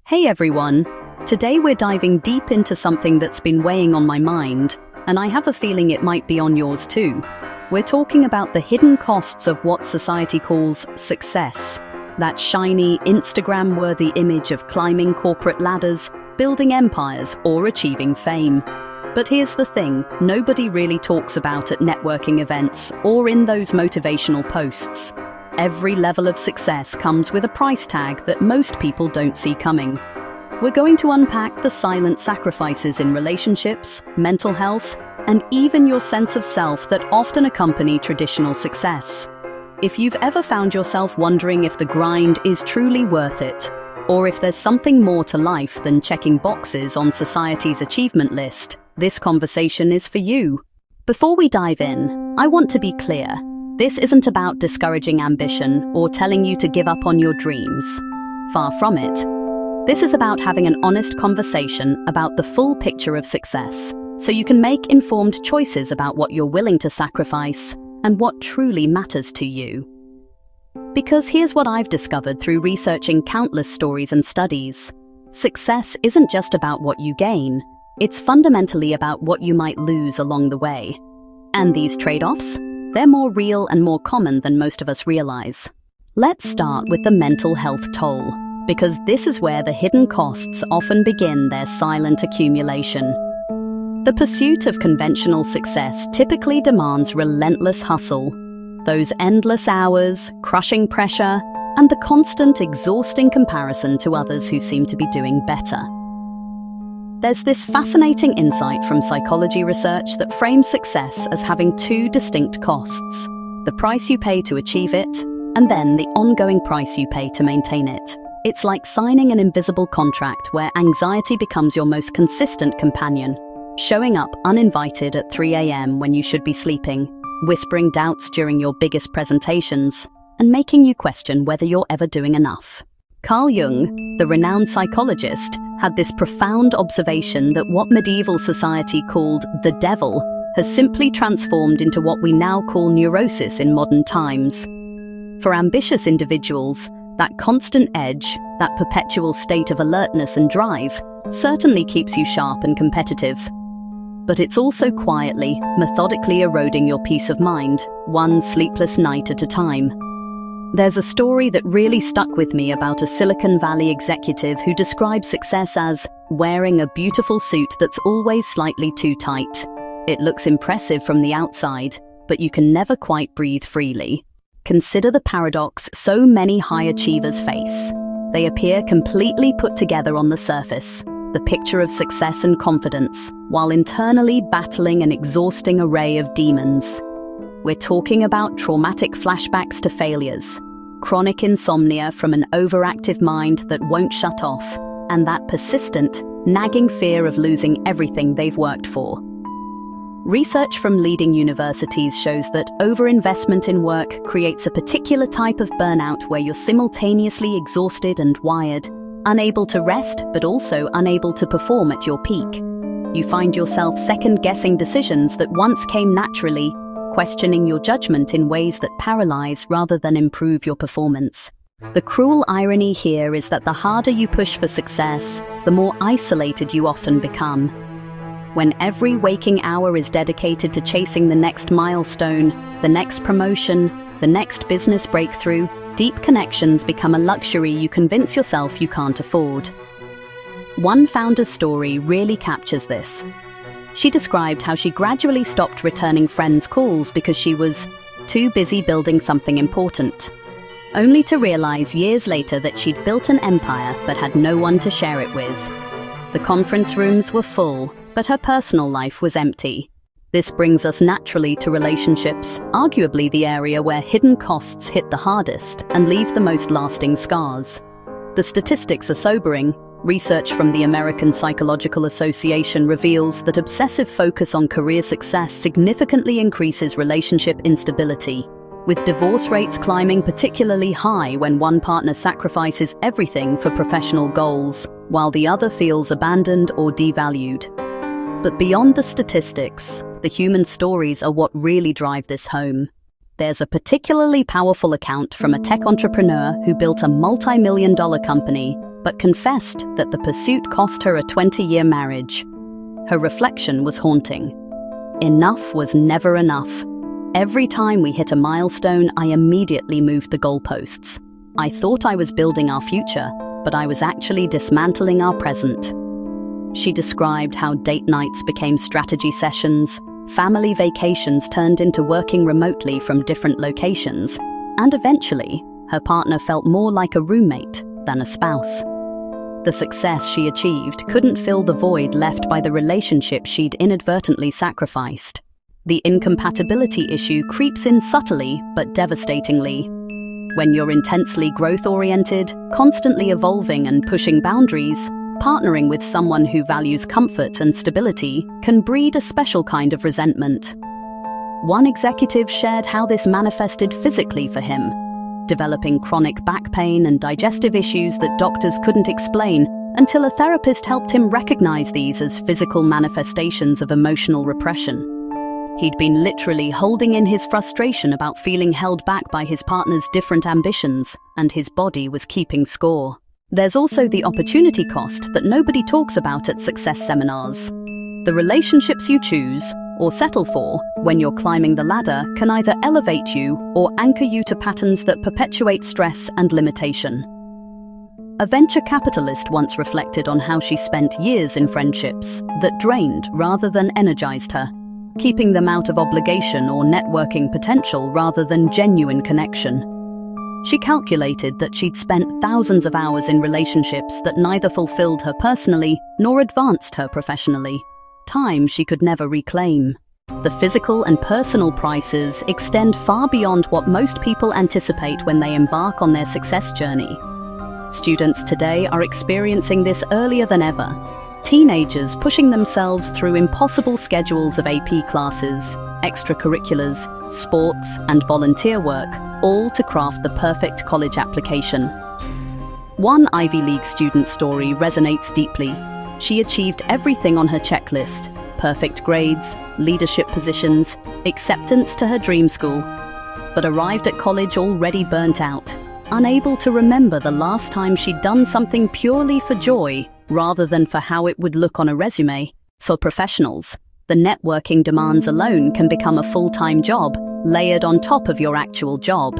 Hey everyone! Today we're diving deep into something that's been weighing on my mind, and I have a feeling it might be on yours too. We're talking about the hidden costs of what society calls success. That shiny, Instagram-worthy image of climbing corporate ladders, building empires, or achieving fame. But here's the thing, nobody really talks about at networking events or in those motivational posts. Every level of success comes with a price tag that most people don't see coming. We're going to unpack the silent sacrifices in relationships, mental health, and even your sense of self that often accompany traditional success. If you've ever found yourself wondering if the grind is truly worth it, or if there's something more to life than checking boxes on society's achievement list, this conversation is for you. Before we dive in, I want to be clear. This isn't about discouraging ambition or telling you to give up on your dreams. Far from it. This is about having an honest conversation about the full picture of success, so you can make informed choices about what you're willing to sacrifice and what truly matters to you. Because here's what I've discovered through researching countless stories and studies. Success isn't just about what you gain, it's fundamentally about what you might lose along the way. And these trade-offs? They're more real and more common than most of us realize. Let's start with the mental health toll, because this is where the hidden costs often begin their silent accumulation. The pursuit of conventional success typically demands relentless hustle, those endless hours, crushing pressure, and the constant exhausting comparison to others who seem to be doing better. There's this fascinating insight from psychology research that frames success as having two distinct costs: the price you pay to achieve it, and then the ongoing price you pay to maintain it. It's like signing an invisible contract where anxiety becomes your most consistent companion, showing up uninvited at 3 a.m. when you should be sleeping, whispering doubts during your biggest presentations, and making you question whether you're ever doing enough. Carl Jung, the renowned psychologist, had this profound observation that what medieval society called the devil has simply transformed into what we now call neurosis in modern times. For ambitious individuals, that constant edge, that perpetual state of alertness and drive, certainly keeps you sharp and competitive. But it's also quietly, methodically eroding your peace of mind, one sleepless night at a time. There's a story that really stuck with me about a Silicon Valley executive who described success as wearing a beautiful suit that's always slightly too tight. It looks impressive from the outside, but you can never quite breathe freely. Consider the paradox so many high achievers face. They appear completely put together on the surface, the picture of success and confidence, while internally battling an exhausting array of demons. We're talking about traumatic flashbacks to failures, chronic insomnia from an overactive mind that won't shut off, and that persistent, nagging fear of losing everything they've worked for. Research from leading universities shows that overinvestment in work creates a particular type of burnout where you're simultaneously exhausted and wired, unable to rest but also unable to perform at your peak. You find yourself second-guessing decisions that once came naturally, questioning your judgment in ways that paralyze rather than improve your performance. The cruel irony here is that the harder you push for success, the more isolated you often become. When every waking hour is dedicated to chasing the next milestone, the next promotion, the next business breakthrough, deep connections become a luxury you convince yourself you can't afford. One founder's story really captures this. She described how she gradually stopped returning friends' calls because she was too busy building something important, only to realize years later that she'd built an empire but had no one to share it with. The conference rooms were full, but her personal life was empty. This brings us naturally to relationships, arguably the area where hidden costs hit the hardest and leave the most lasting scars. The statistics are sobering. Research from the American Psychological Association reveals that obsessive focus on career success significantly increases relationship instability, with divorce rates climbing particularly high when one partner sacrifices everything for professional goals, while the other feels abandoned or devalued. But beyond the statistics, the human stories are what really drive this home. There's a particularly powerful account from a tech entrepreneur who built a multi-million-dollar company, but confessed that the pursuit cost her a 20-year marriage. Her reflection was haunting. Enough was never enough. Every time we hit a milestone, I immediately moved the goalposts. I thought I was building our future, but I was actually dismantling our present. She described how date nights became strategy sessions, family vacations turned into working remotely from different locations, and eventually, her partner felt more like a roommate than a spouse. The success she achieved couldn't fill the void left by the relationship she'd inadvertently sacrificed. The incompatibility issue creeps in subtly but devastatingly. When you're intensely growth-oriented, constantly evolving and pushing boundaries, partnering with someone who values comfort and stability can breed a special kind of resentment. One executive shared how this manifested physically for him, developing chronic back pain and digestive issues that doctors couldn't explain until a therapist helped him recognize these as physical manifestations of emotional repression. He'd been literally holding in his frustration about feeling held back by his partner's different ambitions, and his body was keeping score. There's also the opportunity cost that nobody talks about at success seminars. The relationships you choose, or settle for, when you're climbing the ladder can either elevate you or anchor you to patterns that perpetuate stress and limitation. A venture capitalist once reflected on how she spent years in friendships that drained rather than energized her, keeping them out of obligation or networking potential rather than genuine connection. She calculated that she'd spent thousands of hours in relationships that neither fulfilled her personally nor advanced her professionally, time she could never reclaim. The physical and personal prices extend far beyond what most people anticipate when they embark on their success journey. Students today are experiencing this earlier than ever. Teenagers pushing themselves through impossible schedules of AP classes, extracurriculars, sports, and volunteer work, all to craft the perfect college application. One Ivy League student story resonates deeply. She achieved everything on her checklist: perfect grades, leadership positions, acceptance to her dream school, but arrived at college already burnt out, unable to remember the last time she'd done something purely for joy rather than for how it would look on a resume. For professionals, the networking demands alone can become a full-time job, layered on top of your actual job.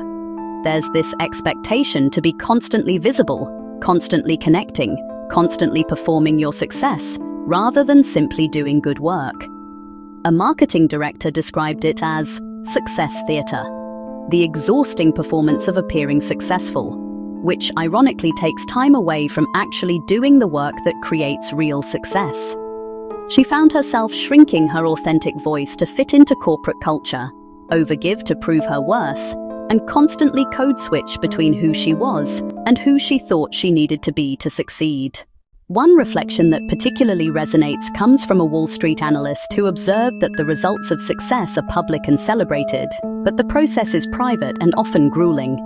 There's this expectation to be constantly visible, constantly connecting, constantly performing your success, rather than simply doing good work. A marketing director described it as success theater, the exhausting performance of appearing successful, which ironically takes time away from actually doing the work that creates real success. She found herself shrinking her authentic voice to fit into corporate culture, overgive to prove her worth, and constantly code switch between who she was and who she thought she needed to be to succeed. One reflection that particularly resonates comes from a Wall Street analyst who observed that the results of success are public and celebrated, but the process is private and often grueling.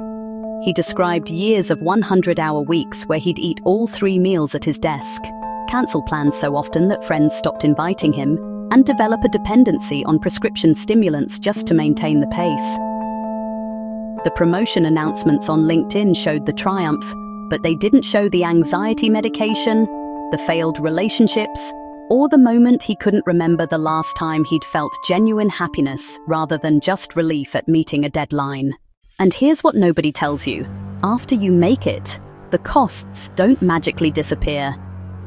He described years of 100-hour weeks where he'd eat all 3 meals at his desk, cancel plans so often that friends stopped inviting him, and develop a dependency on prescription stimulants just to maintain the pace. The promotion announcements on LinkedIn showed the triumph, but they didn't show the anxiety medication, the failed relationships, or the moment he couldn't remember the last time he'd felt genuine happiness rather than just relief at meeting a deadline. And here's what nobody tells you. After you make it, the costs don't magically disappear.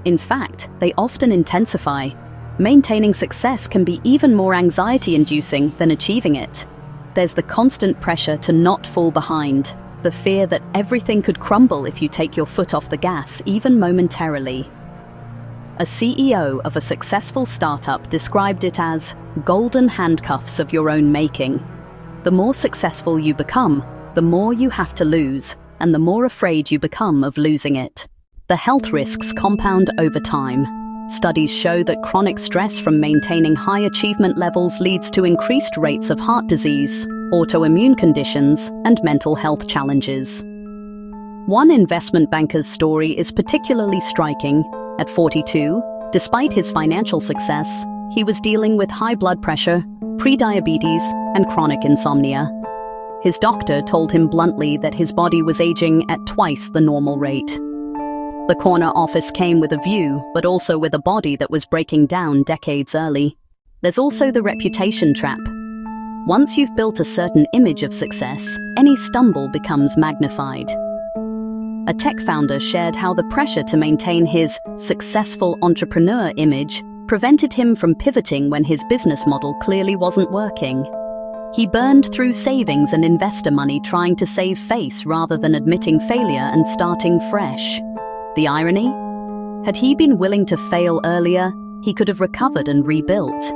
In fact, they often intensify. Maintaining success can be even more anxiety-inducing than achieving it. There's the constant pressure to not fall behind, the fear that everything could crumble if you take your foot off the gas, even momentarily. A CEO of a successful startup described it as golden handcuffs of your own making. The more successful you become, the more you have to lose, and the more afraid you become of losing it. The health risks compound over time. Studies show that chronic stress from maintaining high achievement levels leads to increased rates of heart disease, autoimmune conditions, and mental health challenges. One investment banker's story is particularly striking. At 42, despite his financial success, he was dealing with high blood pressure, prediabetes, and chronic insomnia. His doctor told him bluntly that his body was aging at twice the normal rate. The corner office came with a view, but also with a body that was breaking down decades early. There's also the reputation trap. Once you've built a certain image of success, any stumble becomes magnified. A tech founder shared how the pressure to maintain his successful entrepreneur image prevented him from pivoting when his business model clearly wasn't working. He burned through savings and investor money trying to save face rather than admitting failure and starting fresh. The irony? Had he been willing to fail earlier, he could have recovered and rebuilt.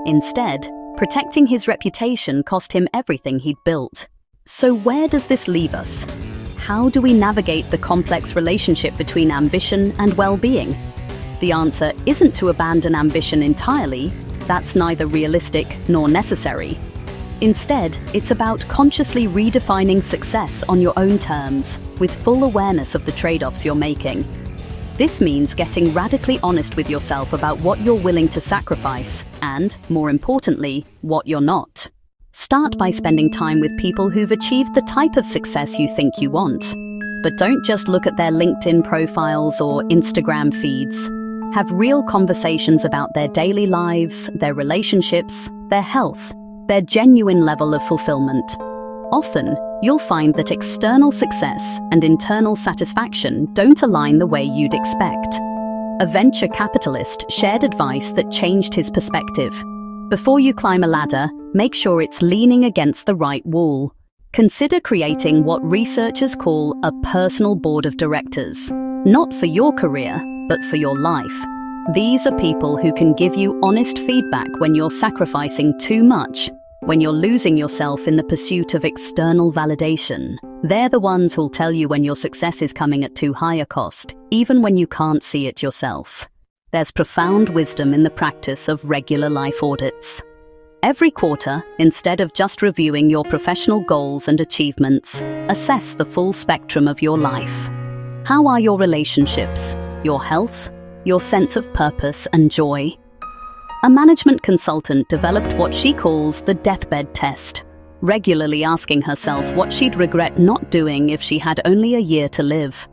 Instead, protecting his reputation cost him everything he'd built. So where does this leave us? How do we navigate the complex relationship between ambition and well-being? The answer isn't to abandon ambition entirely. That's neither realistic nor necessary. Instead, it's about consciously redefining success on your own terms, with full awareness of the trade-offs you're making. This means getting radically honest with yourself about what you're willing to sacrifice and, more importantly, what you're not. Start by spending time with people who've achieved the type of success you think you want. But don't just look at their LinkedIn profiles or Instagram feeds. Have real conversations about their daily lives, their relationships, their health, their genuine level of fulfillment. Often, you'll find that external success and internal satisfaction don't align the way you'd expect. A venture capitalist shared advice that changed his perspective. Before you climb a ladder, make sure it's leaning against the right wall. Consider creating what researchers call a personal board of directors, not for your career, but for your life. These are people who can give you honest feedback when you're sacrificing too much, when you're losing yourself in the pursuit of external validation. They're the ones who'll tell you when your success is coming at too high a cost, even when you can't see it yourself. There's profound wisdom in the practice of regular life audits. Every quarter, instead of just reviewing your professional goals and achievements, assess the full spectrum of your life. How are your relationships, your health, your sense of purpose and joy? A management consultant developed what she calls the deathbed test, regularly asking herself what she'd regret not doing if she had only a year to live.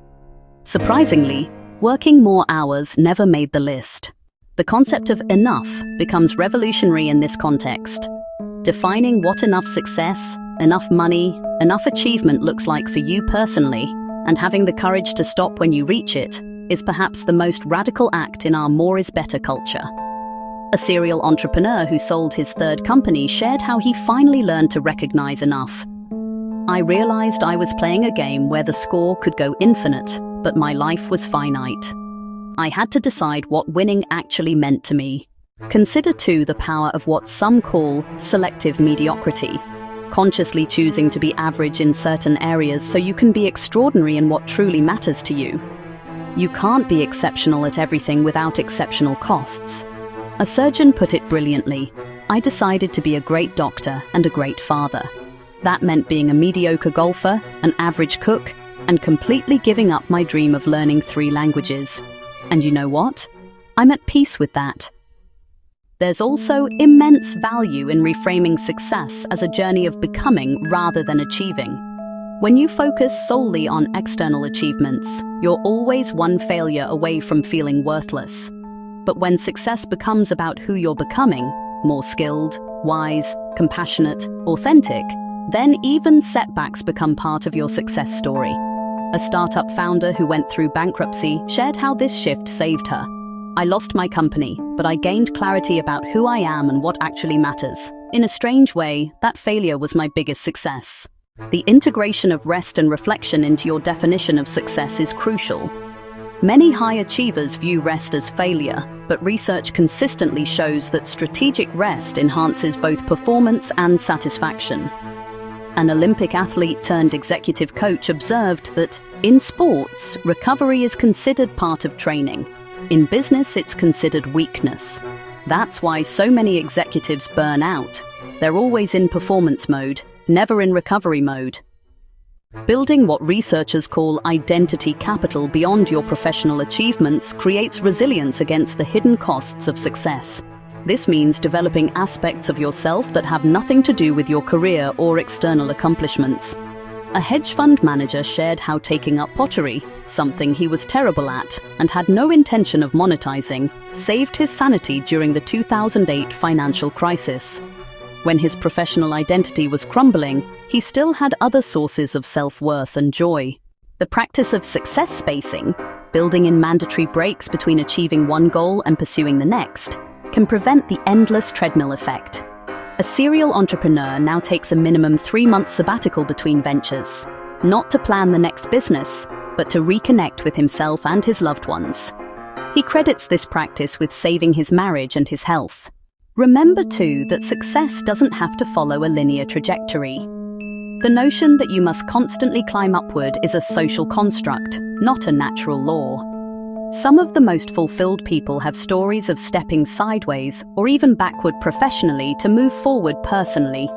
Surprisingly, working more hours never made the list. The concept of enough becomes revolutionary in this context. Defining what enough success, enough money, enough achievement looks like for you personally, and having the courage to stop when you reach it, is perhaps the most radical act in our more is better culture. A serial entrepreneur who sold his third company shared how he finally learned to recognize enough. I realized I was playing a game where the score could go infinite, but my life was finite. I had to decide what winning actually meant to me. Consider too the power of what some call selective mediocrity, consciously choosing to be average in certain areas so you can be extraordinary in what truly matters to you. You can't be exceptional at everything without exceptional costs. A surgeon put it brilliantly. I decided to be a great doctor and a great father. That meant being a mediocre golfer, an average cook, and completely giving up my dream of learning 3 languages. And you know what? I'm at peace with that. There's also immense value in reframing success as a journey of becoming rather than achieving. When you focus solely on external achievements, you're always one failure away from feeling worthless. But when success becomes about who you're becoming, more skilled, wise, compassionate, authentic, then even setbacks become part of your success story. A startup founder who went through bankruptcy shared how this shift saved her. I lost my company, but I gained clarity about who I am and what actually matters. In a strange way, that failure was my biggest success. The integration of rest and reflection into your definition of success is crucial. Many high achievers view rest as failure, but research consistently shows that strategic rest enhances both performance and satisfaction. An Olympic athlete turned executive coach observed that, in sports, recovery is considered part of training. In business, it's considered weakness. That's why so many executives burn out. They're always in performance mode, never in recovery mode. Building what researchers call identity capital beyond your professional achievements creates resilience against the hidden costs of success. This means developing aspects of yourself that have nothing to do with your career or external accomplishments. A hedge fund manager shared how taking up pottery, something he was terrible at and had no intention of monetizing, saved his sanity during the 2008 financial crisis. When his professional identity was crumbling, he still had other sources of self-worth and joy. The practice of success spacing, building in mandatory breaks between achieving one goal and pursuing the next, can prevent the endless treadmill effect. A serial entrepreneur now takes a minimum 3-month sabbatical between ventures, not to plan the next business, but to reconnect with himself and his loved ones. He credits this practice with saving his marriage and his health. Remember, too, that success doesn't have to follow a linear trajectory. The notion that you must constantly climb upward is a social construct, not a natural law. Some of the most fulfilled people have stories of stepping sideways or even backward professionally to move forward personally.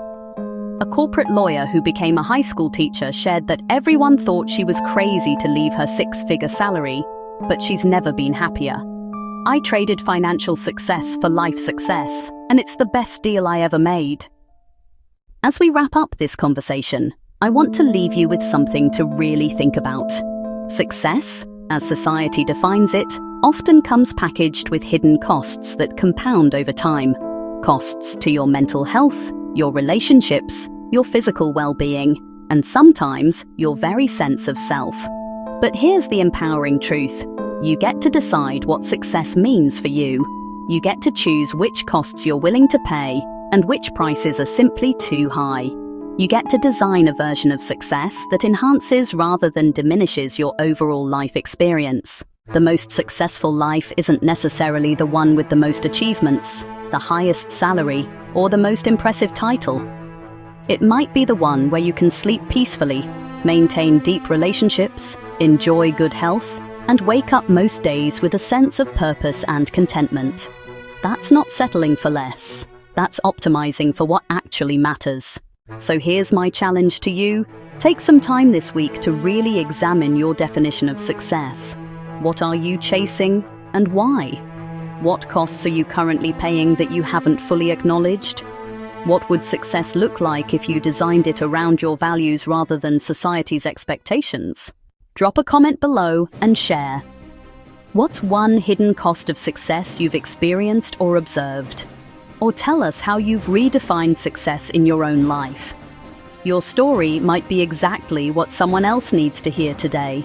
A corporate lawyer who became a high school teacher shared that everyone thought she was crazy to leave her 6-figure salary, but she's never been happier. I traded financial success for life success, and it's the best deal I ever made. As we wrap up this conversation, I want to leave you with something to really think about. Success, as society defines it, often comes packaged with hidden costs that compound over time. Costs to your mental health, your relationships, your physical well-being, and sometimes your very sense of self. But here's the empowering truth. You get to decide what success means for you. You get to choose which costs you're willing to pay and which prices are simply too high. You get to design a version of success that enhances rather than diminishes your overall life experience. The most successful life isn't necessarily the one with the most achievements, the highest salary, or the most impressive title. It might be the one where you can sleep peacefully, maintain deep relationships, enjoy good health, and wake up most days with a sense of purpose and contentment. That's not settling for less. That's optimizing for what actually matters. So here's my challenge to you. Take some time this week to really examine your definition of success. What are you chasing and why? What costs are you currently paying that you haven't fully acknowledged? What would success look like if you designed it around your values rather than society's expectations? Drop a comment below and share. What's one hidden cost of success you've experienced or observed? Or tell us how you've redefined success in your own life. Your story might be exactly what someone else needs to hear today.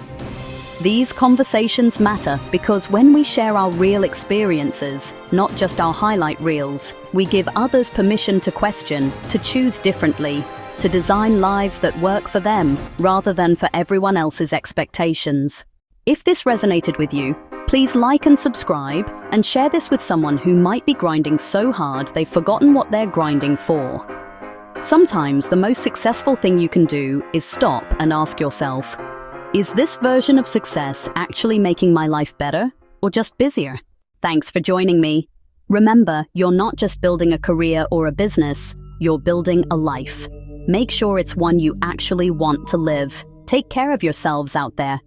These conversations matter because when we share our real experiences, not just our highlight reels, we give others permission to question, to choose differently, to design lives that work for them rather than for everyone else's expectations. If this resonated with you, please like and subscribe and share this with someone who might be grinding so hard they've forgotten what they're grinding for. Sometimes the most successful thing you can do is stop and ask yourself, is this version of success actually making my life better or just busier? Thanks for joining me. Remember, you're not just building a career or a business, you're building a life. Make sure it's one you actually want to live. Take care of yourselves out there.